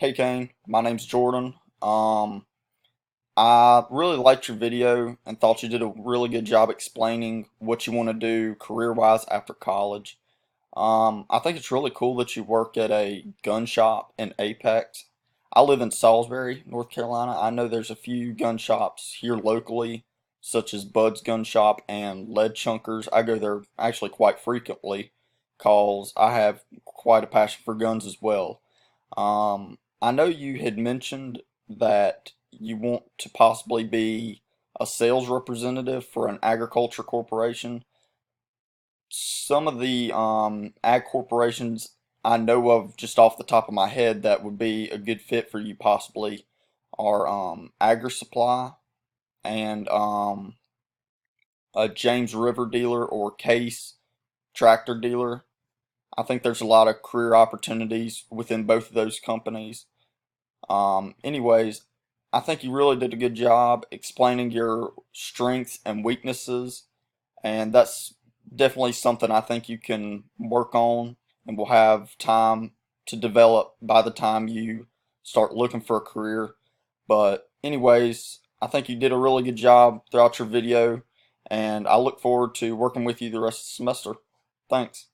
Hey Kane, my name's Jordan. I really liked your video and thought you did a really good job explaining what you want to do career-wise after college. I think it's really cool that you work at a gun shop in Apex. I live in Salisbury, North Carolina. I know there's a few gun shops here locally, such as Bud's Gun Shop and Lead Chunkers. I go there actually quite frequently because I have quite a passion for guns as well. I know you had mentioned that you want to possibly be a sales representative for an agriculture corporation. Some of the ag corporations I know of just off the top of my head that would be a good fit for you possibly are AgriSupply and a James River dealer or Case tractor dealer. I think there's a lot of career opportunities within both of those companies. Anyways, I think you really did a good job explaining your strengths and weaknesses, and that's definitely something I think you can work on and will have time to develop by the time you start looking for a career. But, anyways, I think you did a really good job throughout your video, and I look forward to working with you the rest of the semester. Thanks.